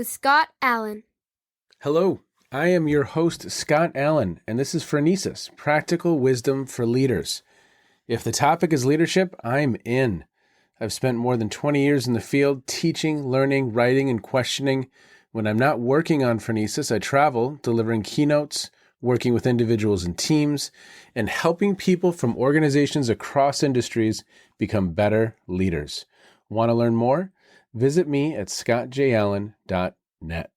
with Scott Allen. Hello, I am your host, Scott Allen, and this is Phronesis, Practical Wisdom for Leaders. If the topic is leadership, I'm in. I've spent more than 20 years in the field teaching, learning, writing, and questioning. When I'm not working on Phronesis, I travel, delivering keynotes, working with individuals and teams, and helping people from organizations across industries become better leaders. Want to learn more? Visit me at scottjallen.net.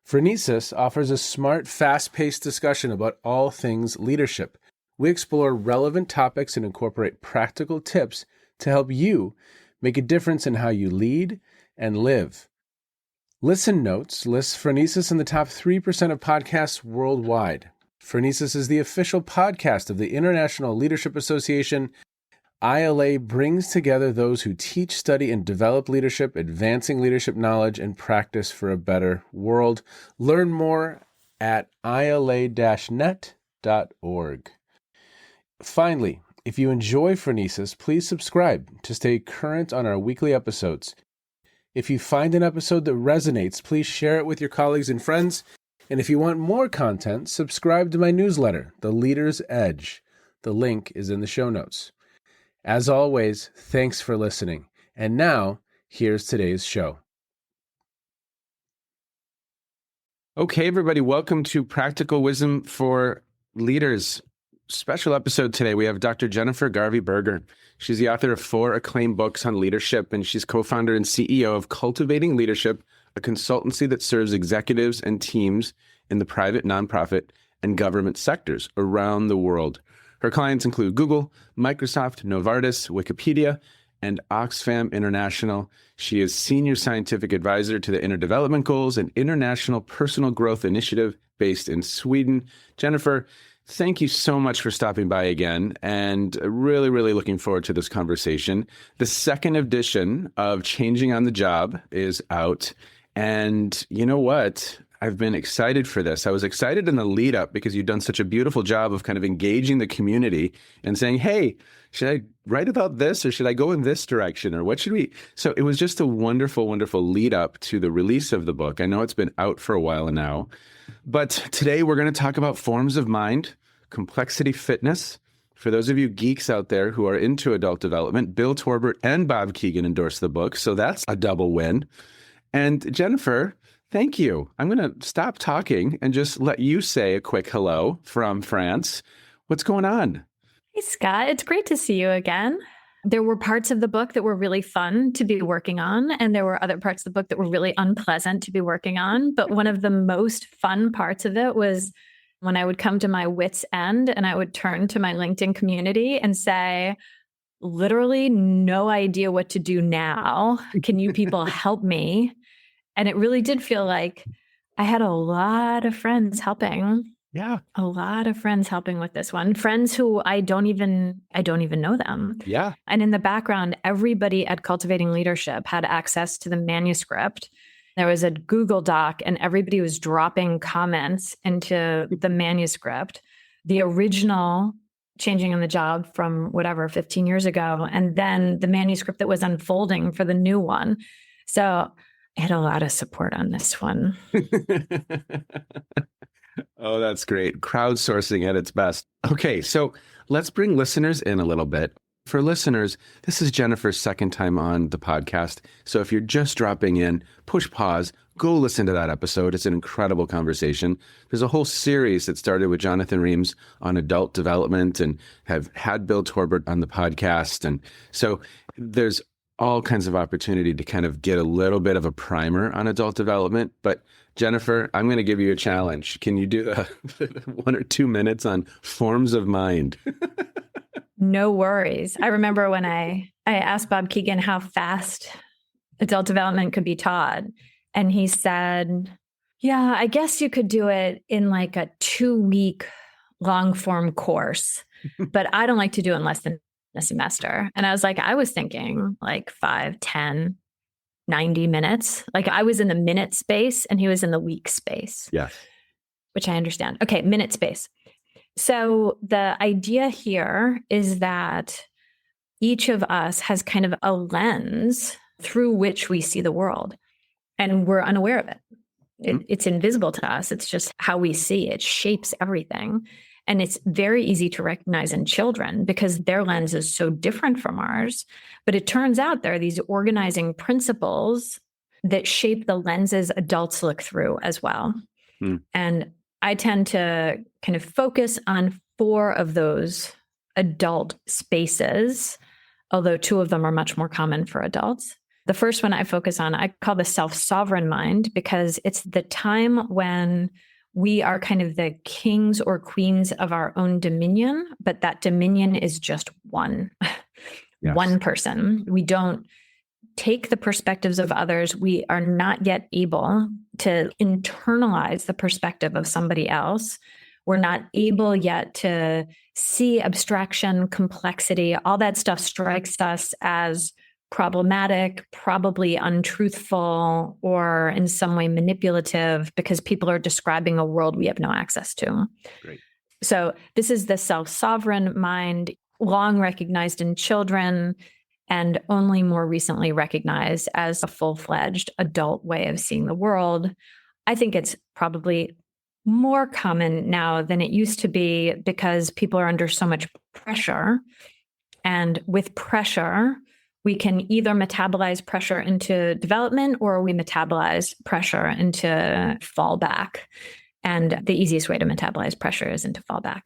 Phronesis offers a smart, fast-paced discussion about all things leadership. We explore relevant topics and incorporate practical tips to help you make a difference in how you lead and live. Listen Notes lists Phronesis in the top 3% of podcasts worldwide. Phronesis is the official podcast of the International Leadership Association. ILA brings together those who teach, study, and develop leadership, advancing leadership knowledge and practice for a better world. Learn more at ila-net.org. Finally, if you enjoy Phronesis, please subscribe to stay current on our weekly episodes. If you find an episode that resonates, please share it with your colleagues and friends. And if you want more content, subscribe to my newsletter, The Leader's Edge. The link is in the show notes. As always, thanks for listening. And now, here's today's show. Okay, everybody, welcome to Practical Wisdom for Leaders. Special episode today. We have Dr. Jennifer Garvey Berger. She's the author of 4 acclaimed books on leadership, and she's co-founder and CEO of Cultivating Leadership, a consultancy that serves executives and teams in the private, nonprofit, and government sectors around the world. Her clients include Google, Microsoft, Novartis, Wikipedia, and Oxfam International. She is Senior Scientific Advisor to the Inner Development Goals, an international personal growth initiative based in Sweden. Jennifer, thank you so much for stopping by again, and really, really looking forward to this conversation. The second edition of Changing on the Job is out, and you know what? I've been excited for this. I was excited in the lead up because you've done such a beautiful job of kind of engaging the community and saying, hey, should I write about this or should I go in this direction or what should we? So it was just a wonderful, wonderful lead up to the release of the book. I know it's been out for a while now, but today we're going to talk about forms of mind, complexity fitness. For those of you geeks out there who are into adult development, Bill Torbert and Bob Keegan endorsed the book. So that's a double win. And Jennifer, thank you. I'm going to stop talking and just let you say a quick hello from France. What's going on? Hey, Scott. It's great to see you again. There were parts of the book that were really fun to be working on, and there were other parts of the book that were really unpleasant to be working on. But one of the most fun parts of it was when I would come to my wit's end and I would turn to my LinkedIn community and say, literally no idea what to do now. Can you people help me? And it really did feel like I had a lot of friends helping. Yeah. A lot of friends helping with this one. Friends who I don't even know them. Yeah. And in the background, everybody at Cultivating Leadership had access to the manuscript. There was a Google Doc and everybody was dropping comments into the manuscript, the original Changing on the Job from 15 years ago, and then the manuscript that was unfolding for the new one. So I had a lot of support on this one. Oh, that's great. Crowdsourcing at its best. Okay, so let's bring listeners in a little bit. For listeners, this is Jennifer's second time on the podcast. So if you're just dropping in, push pause, go listen to that episode. It's an incredible conversation. There's a whole series that started with Jonathan Reams on adult development and have had Bill Torbert on the podcast. And so there's all kinds of opportunity to kind of get a little bit of a primer on adult development. But Jennifer, I'm going to give you a challenge. Can you do the 1 or 2 minutes on forms of mind? No worries. I remember when I asked Bob Keegan how fast adult development could be taught. And he said, yeah, I guess you could do it in like a 2-week long form course, but I don't like to do it in less than a semester. And I was thinking like 5, 10, 90 minutes. Like I was in the minute space and he was in the week space. Yeah. Which I understand. Okay, minute space. So the idea here is that each of us has kind of a lens through which we see the world. and we're unaware of it. It's invisible to us. It's just how we see it shapes everything. And it's very easy to recognize in children because their lens is so different from ours. But it turns out there are these organizing principles that shape the lenses adults look through as well. And I tend to kind of focus on 4 of those adult spaces, although 2 of them are much more common for adults. The first one I focus on, I call the self-sovereign mind, because it's the time when we are kind of the kings or queens of our own dominion, but that dominion is just one, one person. We don't take the perspectives of others. We are not yet able to internalize the perspective of somebody else. We're not able yet to see abstraction, complexity, all that stuff strikes us as problematic, probably untruthful, or in some way manipulative because people are describing a world we have no access to. Great. So this is the self-sovereign mind, long recognized in children and only more recently recognized as a full-fledged adult way of seeing the world. I think it's probably more common now than it used to be because people are under so much pressure. And with pressure, we can either metabolize pressure into development or we metabolize pressure into fallback. And the easiest way to metabolize pressure is into fallback.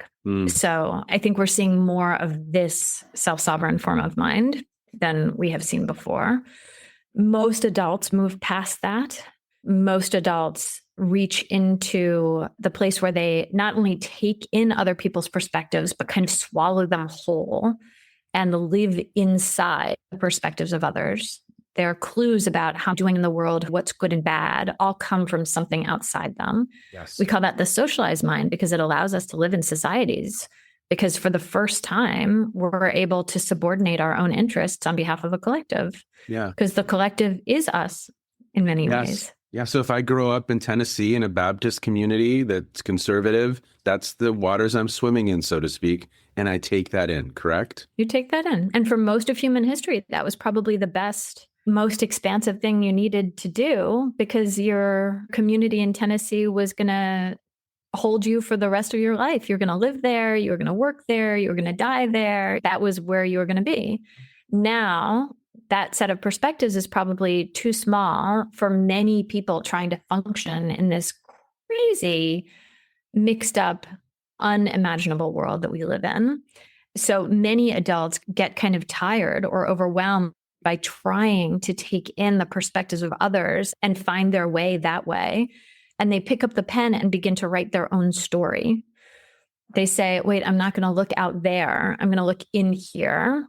So I think we're seeing more of this self-sovereign form of mind than we have seen before. Most adults move past that. Most adults reach into the place where they not only take in other people's perspectives, but kind of swallow them whole and live inside the perspectives of others. There are clues about how doing in the world, what's good and bad, all come from something outside them. Yes. We call that the socialized mind because it allows us to live in societies. Because for the first time, we're able to subordinate our own interests on behalf of a collective. Yeah. Because the collective is us in many ways. Yeah. So if I grow up in Tennessee in a Baptist community that's conservative, that's the waters I'm swimming in, so to speak. And I take that in, correct? You take that in. And for most of human history, that was probably the best, most expansive thing you needed to do because your community in Tennessee was going to hold you for the rest of your life. You're going to live there. You're going to work there. You're going to die there. That was where you were going to be. Now, that set of perspectives is probably too small for many people trying to function in this crazy, mixed up, unimaginable world that we live in. So many adults get kind of tired or overwhelmed by trying to take in the perspectives of others and find their way that way. And they pick up the pen and begin to write their own story. They say, wait, I'm not going to look out there. I'm going to look in here.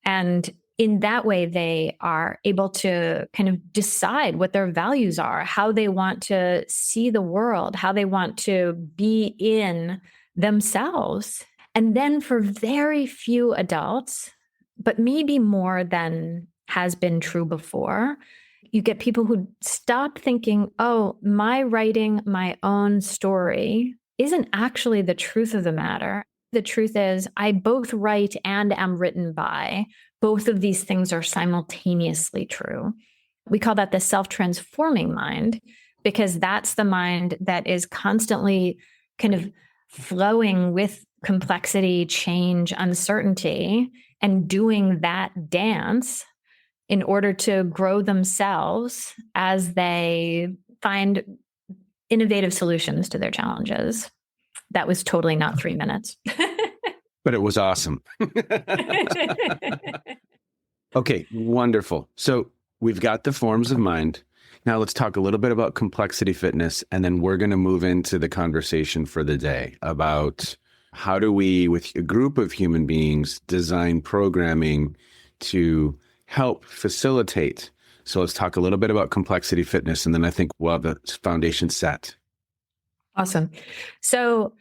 And in that way, they are able to kind of decide what their values are, how they want to see the world, how they want to be in themselves. And then for very few adults, but maybe more than has been true before, you get people who stop thinking, oh, my writing my own story isn't actually the truth of the matter. The truth is, I both write and am written by. Both of these things are simultaneously true. We call that the self-transforming mind because that's the mind that is constantly kind of flowing with complexity, change, uncertainty, and doing that dance in order to grow themselves as they find innovative solutions to their challenges. That was totally not 3 minutes. But it was awesome. Okay, wonderful. So we've got the forms of mind. Now let's talk a little bit about complexity fitness, and then we're going to move into the conversation for the day about how do we, with a group of human beings, design programming to help facilitate. So let's talk a little bit about complexity fitness, and then I think we'll have the foundation set. Awesome. So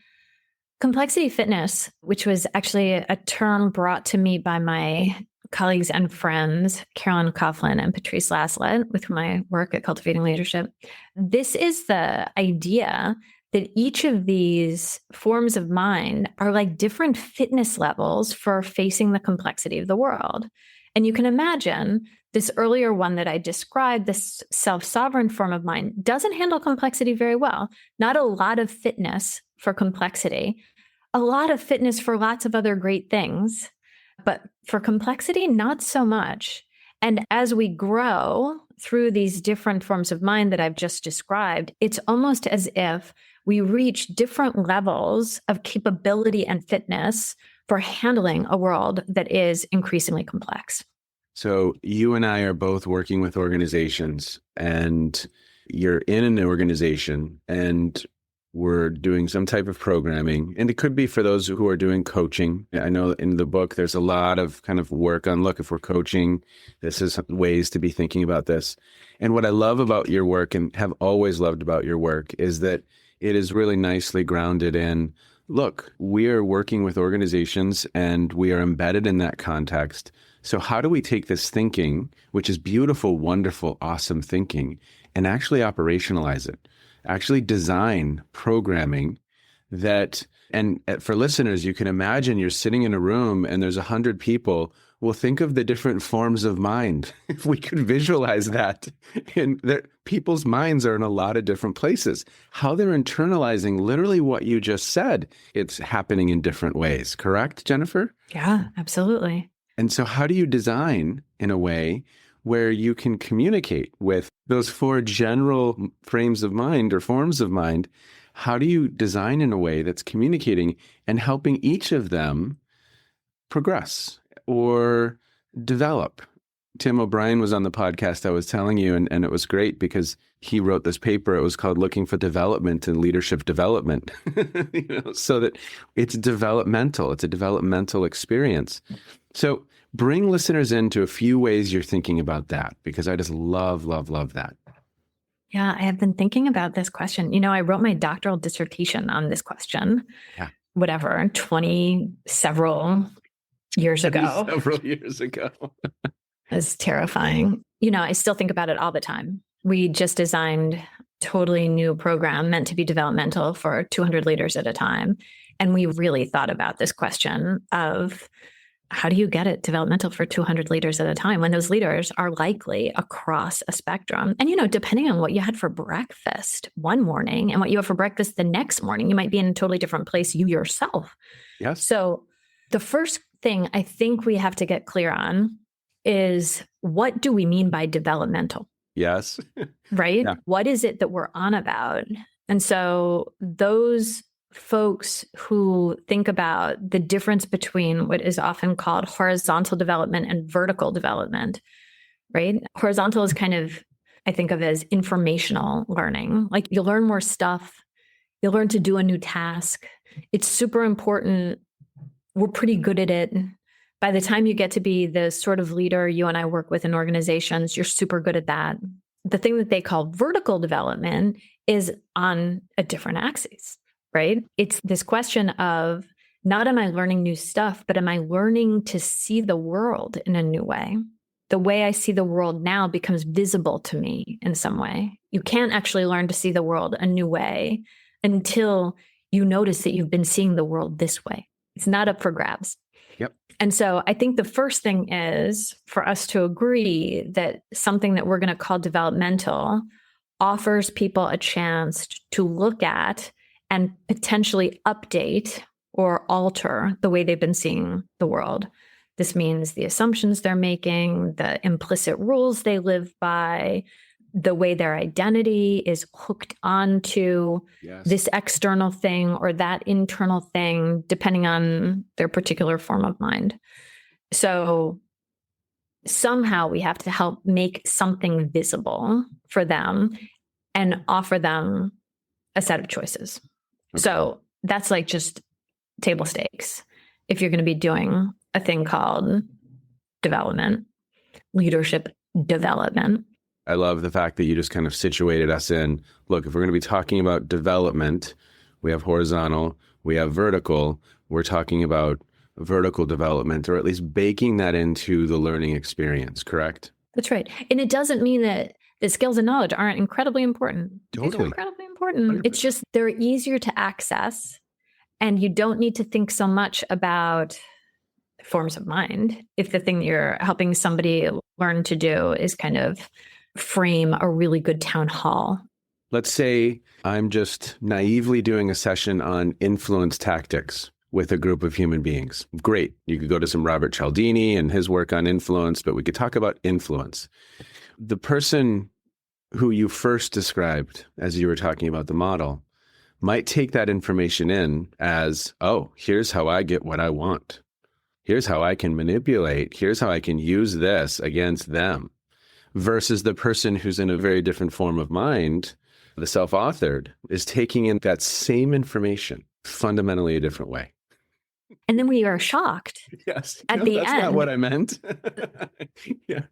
complexity fitness, which was actually a term brought to me by my colleagues and friends, Carolyn Coughlin and Patrice Laslett, with whom I work at Cultivating Leadership. This is the idea that each of these forms of mind are like different fitness levels for facing the complexity of the world. And you can imagine this earlier one that I described, this self-sovereign form of mind, doesn't handle complexity very well. Not a lot of fitness for complexity, a lot of fitness for lots of other great things, but for complexity, not so much. And as we grow through these different forms of mind that I've just described, it's almost as if we reach different levels of capability and fitness for handling a world that is increasingly complex. So you and I are both working with organizations, and you're in an organization and we're doing some type of programming. And it could be for those who are doing coaching. I know in the book, there's a lot of kind of work on, look, if we're coaching, this is ways to be thinking about this. And what I love about your work and have always loved about your work is that it is really nicely grounded in, look, we are working with organizations and we are embedded in that context. So how do we take this thinking, which is beautiful, wonderful, awesome thinking, and actually operationalize it? Actually design programming that, and for listeners, you can imagine you're sitting in a room and there's 100 people. Well, think of the different forms of mind. If we could visualize that, and people's minds are in a lot of different places. How they're internalizing literally what you just said, it's happening in different ways. Correct, Jennifer? Yeah, absolutely. And so how do you design in a way where you can communicate with those four general frames of mind or forms of mind? How do you design in a way that's communicating and helping each of them progress or develop? Tim O'Brien was on the podcast I was telling you, and it was great because he wrote this paper. It was called Looking for Development and Leadership Development, so that it's developmental. It's a developmental experience. So bring listeners into a few ways you're thinking about that, because I just love, love, love that. Yeah, I have been thinking about this question. I wrote my doctoral dissertation on this question, whatever, 20 several years ago. Several years ago. It's terrifying. I still think about it all the time. We just designed a totally new program meant to be developmental for 200 leaders at a time. And we really thought about this question of, how do you get it developmental for 200 leaders at a time when those leaders are likely across a spectrum? And, depending on what you had for breakfast one morning and what you have for breakfast the next morning, you might be in a totally different place, you yourself. Yes. So the first thing I think we have to get clear on is, what do we mean by developmental? Yes. Right? Yeah. What is it that we're on about? And so those folks who think about the difference between what is often called horizontal development and vertical development, right? Horizontal is kind of, I think of as informational learning. Like, you'll learn more stuff, you'll learn to do a new task. It's super important. We're pretty good at it. By the time you get to be the sort of leader you and I work with in organizations, you're super good at that. The thing that they call vertical development is on a different axis. Right? It's this question of, not am I learning new stuff, but am I learning to see the world in a new way? The way I see the world now becomes visible to me in some way. You can't actually learn to see the world a new way until you notice that you've been seeing the world this way. It's not up for grabs. Yep. And so I think the first thing is for us to agree that something that we're going to call developmental offers people a chance to look at and potentially update or alter the way they've been seeing the world. This means the assumptions they're making, the implicit rules they live by, the way their identity is hooked onto this external thing or that internal thing, depending on their particular form of mind. So somehow we have to help make something visible for them and offer them a set of choices. Okay. So that's like just table stakes if you're going to be doing a thing called development, leadership development. I love the fact that you just kind of situated us in, look, if we're going to be talking about development, we have horizontal, we have vertical, we're talking about vertical development, or at least baking that into the learning experience, correct? That's right. And it doesn't mean that the skills and knowledge aren't incredibly important. Totally. These are incredibly important. 100%. It's just they're easier to access, and you don't need to think so much about forms of mind. If the thing that you're helping somebody learn to do is kind of frame a really good town hall. Let's say I'm just naively doing a session on influence tactics with a group of human beings. Great. You could go to some Robert Cialdini and his work on influence, but we could talk about influence. The person who you first described as you were talking about the model might take that information in as, oh, here's how I get what I want. Here's how I can manipulate. Here's how I can use this against them. Versus the person who's in a very different form of mind, the self-authored, is taking in that same information fundamentally a different way. And then we are shocked. Yes. At the that's end. Not what I meant. Yeah.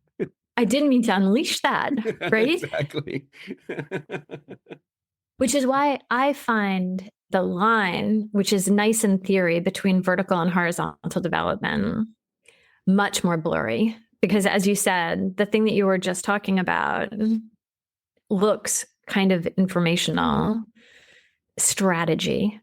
I didn't mean to unleash that, right? Exactly. Which is why I find the line, which is nice in theory, between vertical and horizontal development much more blurry. Because as you said, the thing that you were just talking about looks kind of informational. Strategy.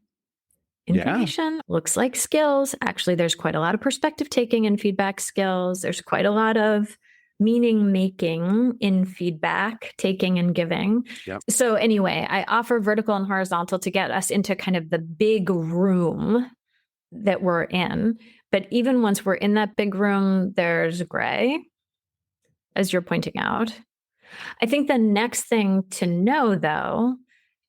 Information looks like skills. Actually, there's quite a lot of perspective taking and feedback skills. There's quite a lot of meaning making in feedback taking and giving. Yep. So anyway, I offer vertical and horizontal to get us into kind of the big room that we're in. But even once we're in that big room, there's gray, as you're pointing out. I think the next thing to know, though,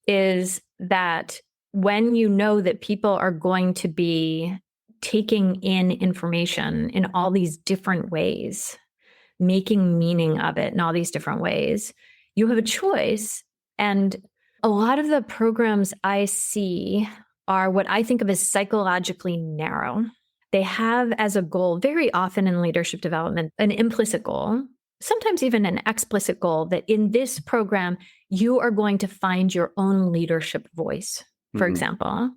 is that when you know that people are going to be taking in information in all these different ways, making meaning of it in all these different ways, you have a choice. And a lot of the programs I see are what I think of as psychologically narrow. They have as a goal, very often in leadership development, an implicit goal, sometimes even an explicit goal, that in this program, you are going to find your own leadership voice, for example,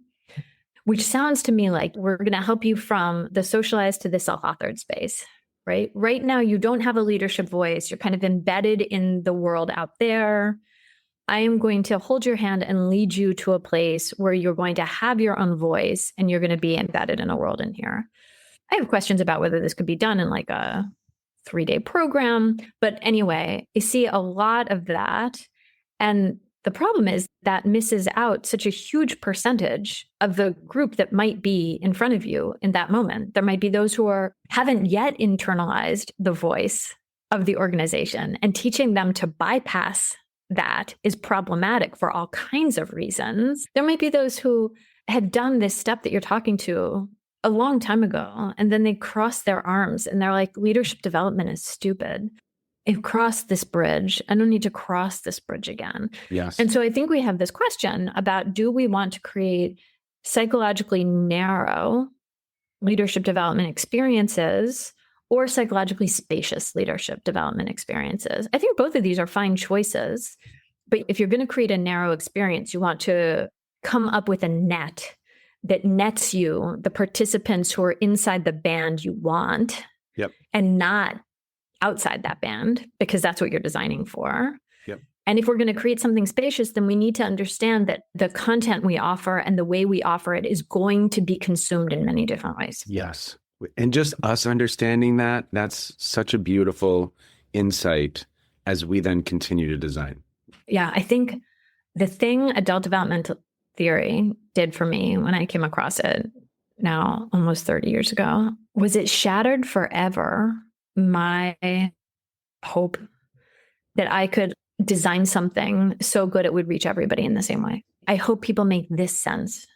which sounds to me like we're going to help you from the socialized to the self-authored space. Right? Right now, you don't have a leadership voice. You're kind of embedded in the world out there. I am going to hold your hand and lead you to a place where you're going to have your own voice and you're going to be embedded in a world in here. I have questions about whether this could be done in like a 3-day program. But anyway, I see a lot of that. And the problem is that misses out such a huge percentage of the group that might be in front of you in that moment. There might be those who haven't yet internalized the voice of the organization, and teaching them to bypass that is problematic for all kinds of reasons. There might be those who had done this step that you're talking to a long time ago, and then they cross their arms and they're like, leadership development is stupid. I've crossed this bridge. I don't need to cross this bridge again. Yes. And so I think we have this question about, do we want to create psychologically narrow leadership development experiences or psychologically spacious leadership development experiences? I think both of these are fine choices. But if you're going to create a narrow experience, you want to come up with a net that nets you the participants who are inside the band you want, and not outside that band, because that's what you're designing for. Yep. And if we're going to create something spacious, then we need to understand that the content we offer and the way we offer it is going to be consumed in many different ways. Yes. And just us understanding that, that's such a beautiful insight as we then continue to design. Yeah, I think the thing adult developmental theory did for me when I came across it now almost 30 years ago was it shattered forever my hope that I could design something so good it would reach everybody in the same way. I hope people make this sense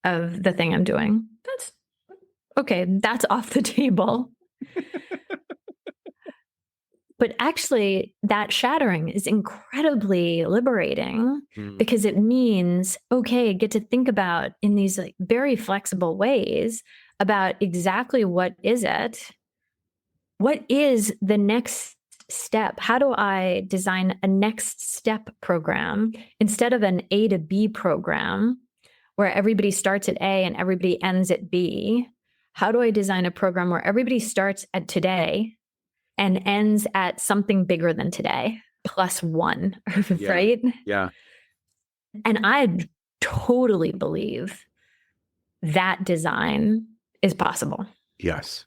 of the thing I'm doing. That's okay. That's off the table. But actually, that shattering is incredibly liberating because it means, okay, get to think about in these like very flexible ways about exactly what is it. What is the next step? How do I design a next step program instead of an A to B program where everybody starts at A and everybody ends at B? How do I design a program where everybody starts at today and ends at something bigger than today, plus one, right? Yeah. And I totally believe that design is possible. Yes.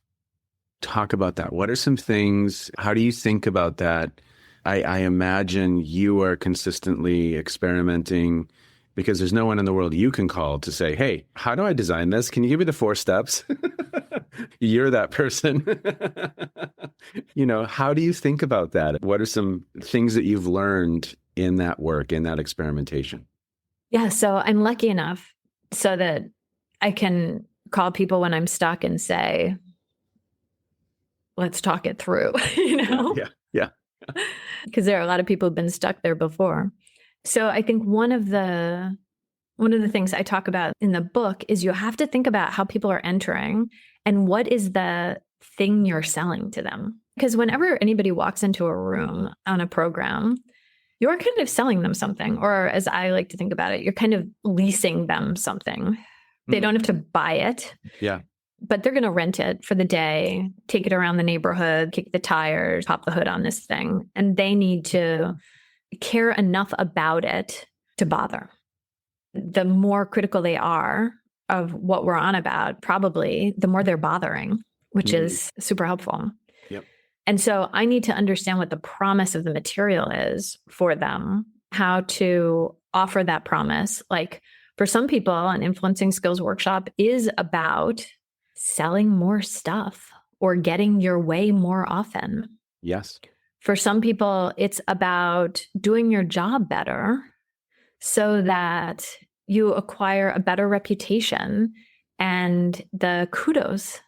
Talk about that. What are some things? How do you think about that? I imagine you are consistently experimenting because there's no one in the world you can call to say, hey, how do I design this? Can you give me the 4 steps? You're that person. How do you think about that? What are some things that you've learned in that work, in that experimentation? Yeah, so I'm lucky enough so that I can call people when I'm stuck and say, let's talk it through, Yeah. Yeah. because there are a lot of people who've been stuck there before. So I think one of the things I talk about in the book is you have to think about how people are entering and what is the thing you're selling to them. Because whenever anybody walks into a room on a program, you're kind of selling them something, or as I like to think about it, you're kind of leasing them something. They don't have to buy it. Yeah. But they're going to rent it for the day, take it around the neighborhood, kick the tires, pop the hood on this thing. And they need to care enough about it to bother. The more critical they are of what we're on about, probably the more they're bothering, which is super helpful. Yep. And so I need to understand what the promise of the material is for them, how to offer that promise. Like for some people, an influencing skills workshop is about selling more stuff or getting your way more often. Yes. For some people, it's about doing your job better so that you acquire a better reputation and the kudos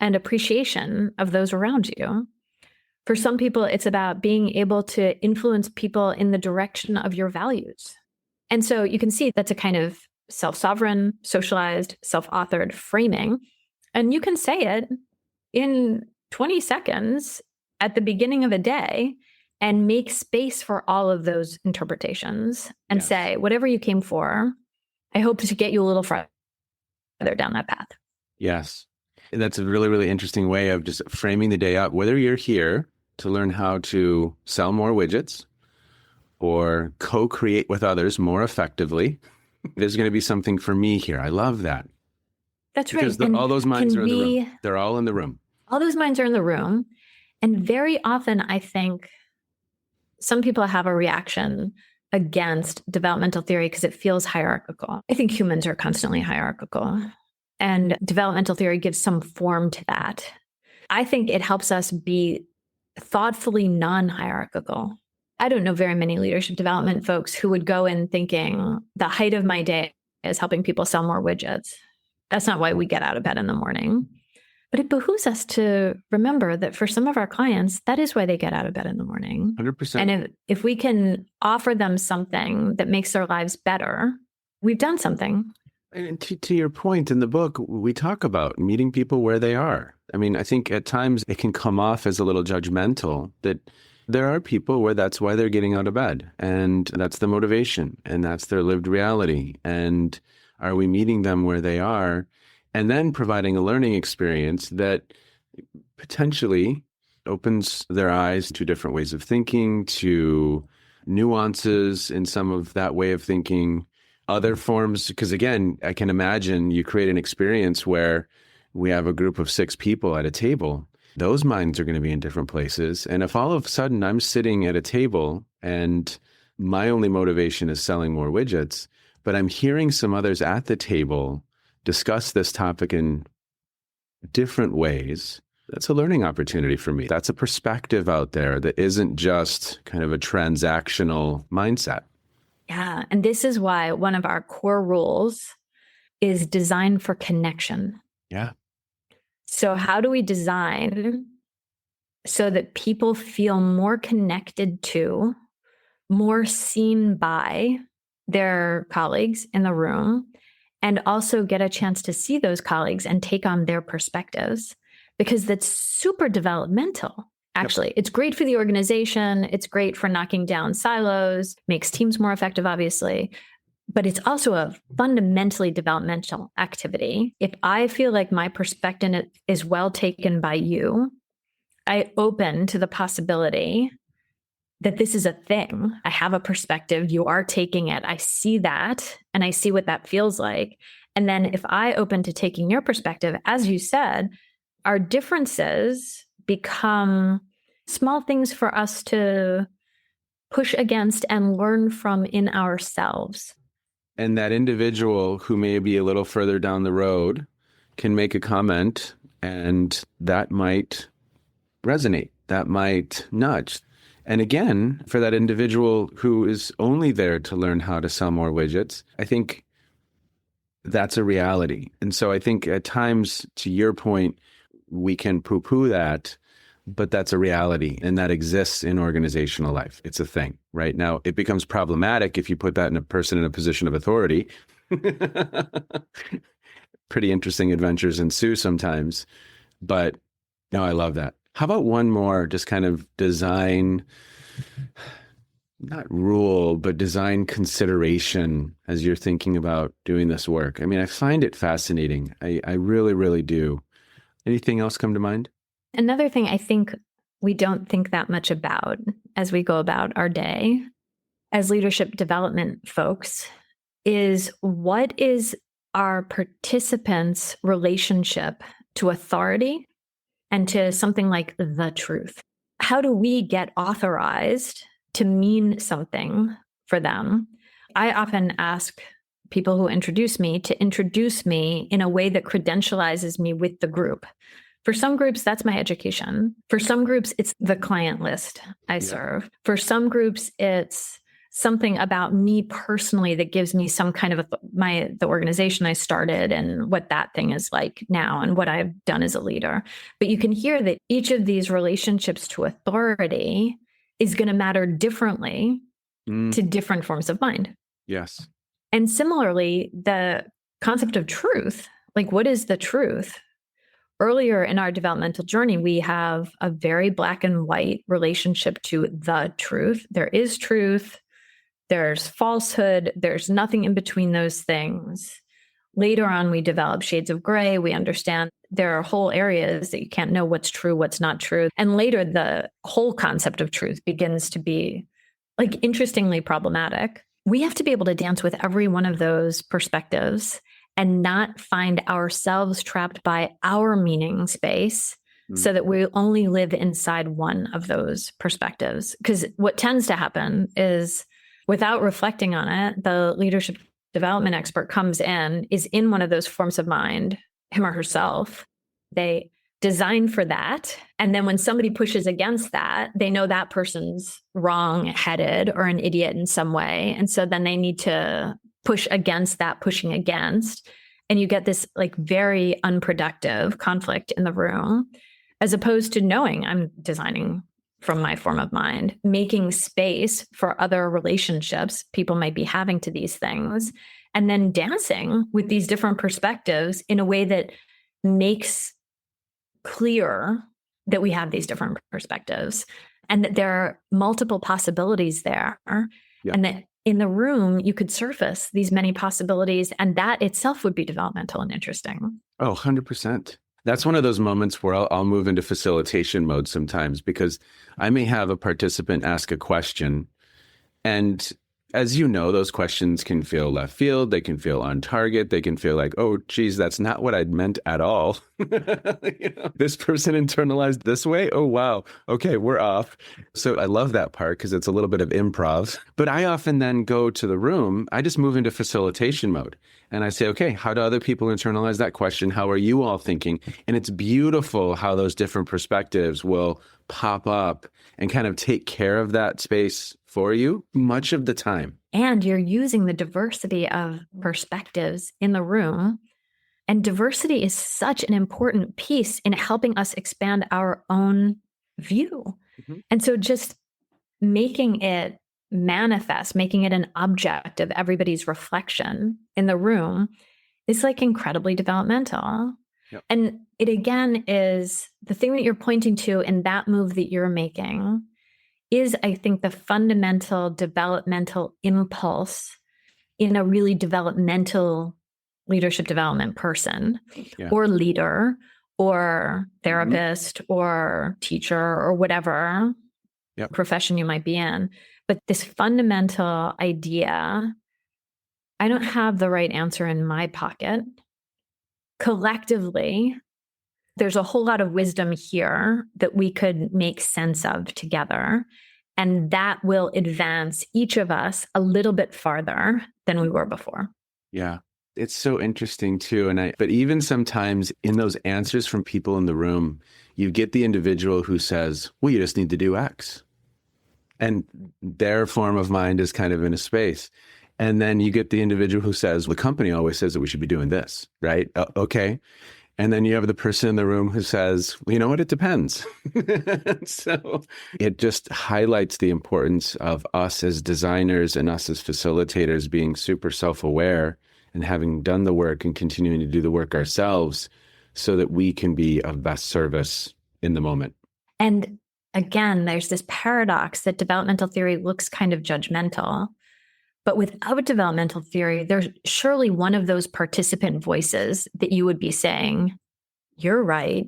and appreciation of those around you. For some people, it's about being able to influence people in the direction of your values. And so you can see that's a kind of self-sovereign, socialized, self-authored framing. And you can say it in 20 seconds at the beginning of a day and make space for all of those interpretations and say, whatever you came for, I hope to get you a little further down that path. Yes. That's a really, really interesting way of just framing the day up. Whether you're here to learn how to sell more widgets or co-create with others more effectively, there's going to be something for me here. I love that. That's right. Because all those minds are in the room. They're all in the room. All those minds are in the room. And very often, I think some people have a reaction against developmental theory because it feels hierarchical. I think humans are constantly hierarchical. And developmental theory gives some form to that. I think it helps us be thoughtfully non-hierarchical. I don't know very many leadership development folks who would go in thinking the height of my day is helping people sell more widgets. That's not why we get out of bed in the morning. But it behooves us to remember that for some of our clients, that is why they get out of bed in the morning. 100%. And if we can offer them something that makes their lives better, we've done something. And to your point in the book, we talk about meeting people where they are. I mean, I think at times it can come off as a little judgmental that there are people where that's why they're getting out of bed. And that's the motivation. And that's their lived reality. And are we meeting them where they are? And then providing a learning experience that potentially opens their eyes to different ways of thinking, to nuances in some of that way of thinking, other forms. Because again, I can imagine you create an experience where we have a group of 6 people at a table. Those minds are going to be in different places. And if all of a sudden I'm sitting at a table and my only motivation is selling more widgets, but I'm hearing some others at the table discuss this topic in different ways, that's a learning opportunity for me. That's a perspective out there that isn't just kind of a transactional mindset. Yeah. And this is why one of our core rules is design for connection. Yeah. So how do we design so that people feel more connected to, more seen by their colleagues in the room, and also get a chance to see those colleagues and take on their perspectives? Because that's super developmental. Actually, It's great for the organization. It's great for knocking down silos, makes teams more effective, obviously. But it's also a fundamentally developmental activity. If I feel like my perspective is well taken by you, I open to the possibility that this is a thing. I have a perspective. You are taking it. I see that, and I see what that feels like. And then if I open to taking your perspective, as you said, our differences become small things for us to push against and learn from in ourselves. And that individual who may be a little further down the road can make a comment, and that might resonate, that might nudge. And again, for that individual who is only there to learn how to sell more widgets, I think that's a reality. And so I think at times, to your point, we can poo-poo that, but that's a reality, and that exists in organizational life. It's a thing, right? Now, it becomes problematic if you put that in a person in a position of authority. Pretty interesting adventures ensue sometimes, but no, I love that. How about one more, just kind of design, not rule, but design consideration as you're thinking about doing this work? I mean, I find it fascinating. I really, really do. Anything else come to mind? Another thing I think we don't think that much about as we go about our day as leadership development folks is, what is our participants' relationship to authority and to something like the truth? How do we get authorized to mean something for them? I often ask people who introduce me to introduce me in a way that credentializes me with the group. For some groups, that's my education. For some groups, it's the client list I serve. For some groups, it's something about me personally that gives me some kind of the organization I started and what that thing is like now and what I've done as a leader. But you can hear that each of these relationships to authority is going to matter differently to different forms of mind. Yes. And similarly, the concept of truth, like what is the truth? Earlier in our developmental journey, we have a very black and white relationship to the truth. There is truth, there's falsehood, there's nothing in between those things. Later on, we develop shades of gray. We understand there are whole areas that you can't know what's true, what's not true. And later, the whole concept of truth begins to be, like, interestingly problematic. We have to be able to dance with every one of those perspectives and not find ourselves trapped by our meaning space so that we only live inside one of those perspectives. Because what tends to happen is, without reflecting on it, the leadership development expert comes in, is in one of those forms of mind, him or herself. They design for that. And then when somebody pushes against that, they know that person's wrong-headed or an idiot in some way. And so then they need to push against that pushing against. And you get this like very unproductive conflict in the room, as opposed to knowing I'm designing from my form of mind, making space for other relationships people might be having to these things, and then dancing with these different perspectives in a way that makes clear that we have these different perspectives and that there are multiple possibilities there. Yeah. And that in the room, you could surface these many possibilities, and that itself would be developmental and interesting. Oh, 100%. That's one of those moments where I'll move into facilitation mode sometimes, because I may have a participant ask a question, and as you know, those questions can feel left field. They can feel on target. They can feel like, oh, geez, that's not what I'd meant at all. This person internalized this way. Oh, wow. Okay, we're off. So I love that part because it's a little bit of improv. But I often then go to the room. I just move into facilitation mode. And I say, okay, how do other people internalize that question? How are you all thinking? And it's beautiful how those different perspectives will pop up and kind of take care of that space for you much of the time. And you're using the diversity of perspectives in the room. And diversity is such an important piece in helping us expand our own view. Mm-hmm. And so just making it manifest, making it an object of everybody's reflection in the room is like incredibly developmental. Yep. And it again is the thing that you're pointing to in that move that you're making is, I think, the fundamental developmental impulse in a really developmental leadership development person, or leader or therapist or teacher or whatever profession you might be in. But this fundamental idea, I don't have the right answer in my pocket. Collectively, There's a whole lot of wisdom here that we could make sense of together. And that will advance each of us a little bit farther than we were before. Yeah. It's so interesting too. But even sometimes in those answers from people in the room, you get the individual who says, well, you just need to do X. And their form of mind is kind of in a space. And then you get the individual who says, the company always says that we should be doing this, right? Okay. And then you have the person in the room who says, well, you know what? It depends. So it just highlights the importance of us as designers and us as facilitators being super self-aware and having done the work and continuing to do the work ourselves so that we can be of best service in the moment. And again, there's this paradox that developmental theory looks kind of judgmental. But without developmental theory, there's surely one of those participant voices that you would be saying, you're right,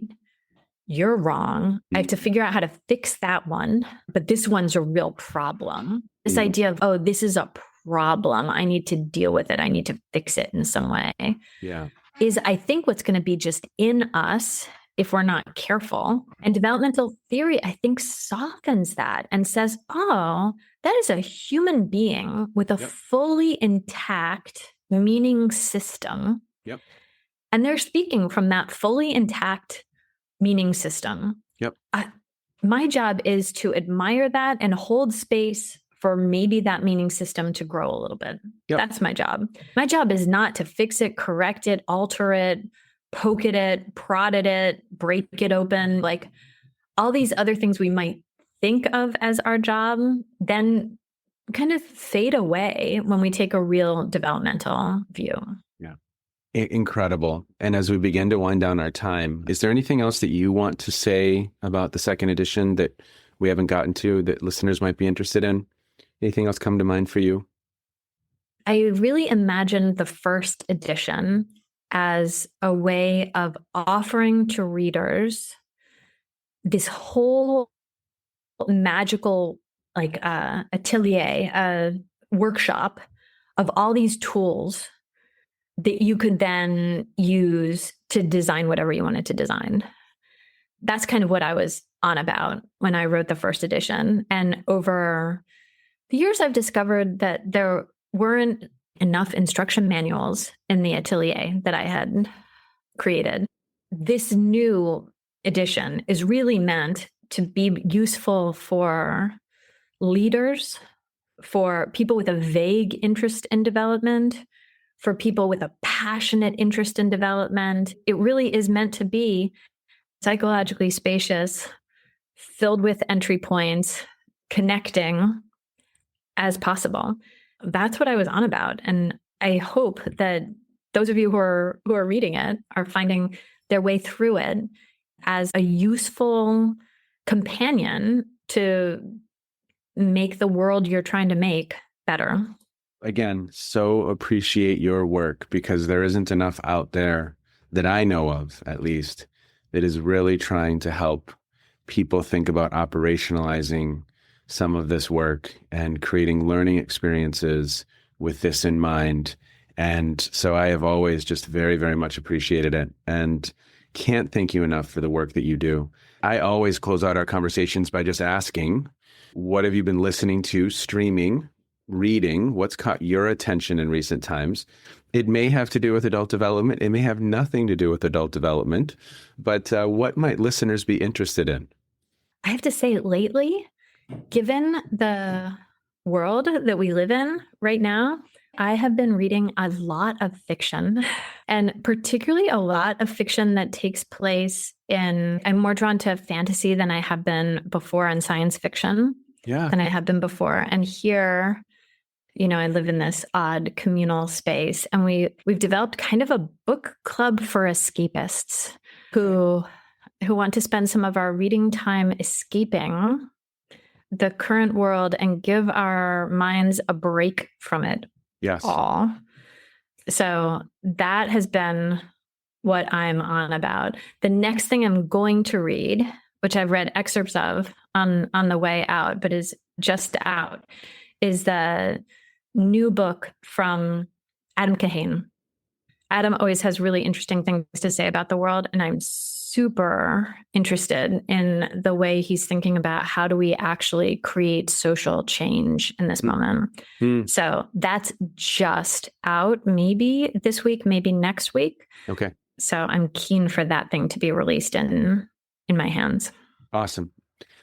you're wrong. I have to figure out how to fix that one. But this one's a real problem. This idea of, oh, this is a problem. I need to deal with it. I need to fix it in some way. Yeah. Is I think what's going to be just in us if we're not careful. And developmental theory, I think, softens that and says, oh, that is a human being with a fully intact meaning system. Yep. And they're speaking from that fully intact meaning system. Yep. My job is to admire that and hold space for maybe that meaning system to grow a little bit. Yep. That's my job. My job is not to fix it, correct it, alter it, poke at it, prod at it, break it open, like all these other things we might think of as our job, then kind of fade away when we take a real developmental view. Yeah. Incredible. And as we begin to wind down our time, is there anything else that you want to say about the second edition that we haven't gotten to that listeners might be interested in? Anything else come to mind for you? I really imagined the first edition as a way of offering to readers this whole magical atelier, workshop of all these tools that you could then use to design whatever you wanted to design. That's kind of what I was on about when I wrote the first edition. And over the years, I've discovered that there weren't enough instruction manuals in the atelier that I had created. This new edition is really meant to be useful for leaders, for people with a vague interest in development, for people with a passionate interest in development. It really is meant to be psychologically spacious, filled with entry points, connecting as possible. That's what I was on about. And I hope that those of you who are reading it are finding their way through it as a useful companion to make the world you're trying to make better. Again, so appreciate your work because there isn't enough out there that I know of, at least, that is really trying to help people think about operationalizing some of this work and creating learning experiences with this in mind. And so I have always just very, very much appreciated it and can't thank you enough for the work that you do. I always close out our conversations by just asking, what have you been listening to, streaming, reading? What's caught your attention in recent times? It may have to do with adult development. It may have nothing to do with adult development, but what might listeners be interested in? I have to say lately, given the world that we live in right now, I have been reading a lot of fiction, and particularly a lot of fiction that takes place I'm more drawn to fantasy than I have been before, and science fiction than I have been before. And here, I live in this odd communal space, and we've developed kind of a book club for escapists who want to spend some of our reading time escaping the current world and give our minds a break from it. Yes. All. So that has been what I'm on about. The next thing I'm going to read, which I've read excerpts of on the way out, but is just out, is the new book from Adam Kahane. Adam always has really interesting things to say about the world, and I'm super interested in the way he's thinking about how do we actually create social change in this moment. So that's just out maybe this week, maybe next week. Okay. So I'm keen for that thing to be released in my hands. Awesome.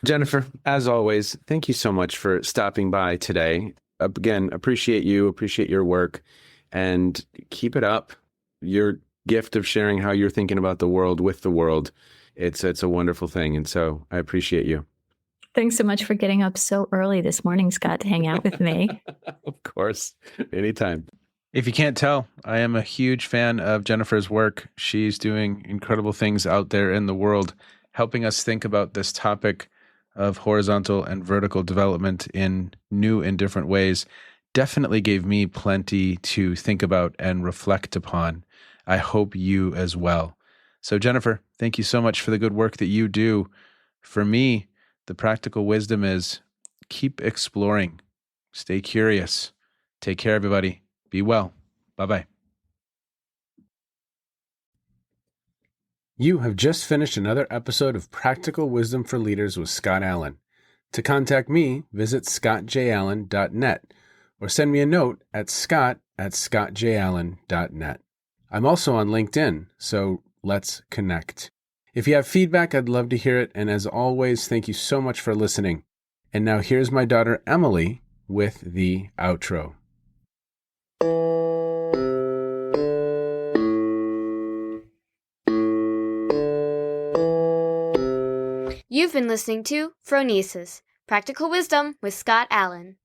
Jennifer, as always, thank you so much for stopping by today. Again, appreciate you, appreciate your work, and keep it up. Your gift of sharing how you're thinking about the world with the world, it's a wonderful thing. And so I appreciate you. Thanks so much for getting up so early this morning, Scott, to hang out with me. Of course, anytime. If you can't tell, I am a huge fan of Jennifer's work. She's doing incredible things out there in the world, helping us think about this topic of horizontal and vertical development in new and different ways. Definitely gave me plenty to think about and reflect upon. I hope you as well. So Jennifer, thank you so much for the good work that you do. For me, the practical wisdom is keep exploring, stay curious. Take care, everybody. Be well. Bye-bye. You have just finished another episode of Practical Wisdom for Leaders with Scott Allen. To contact me, visit scottjallen.net or send me a note at scott@scottjallen.net. I'm also on LinkedIn, so let's connect. If you have feedback, I'd love to hear it. And as always, thank you so much for listening. And now here's my daughter, Emily, with the outro. You've been listening to Phronesis, Practical Wisdom with Scott Allen.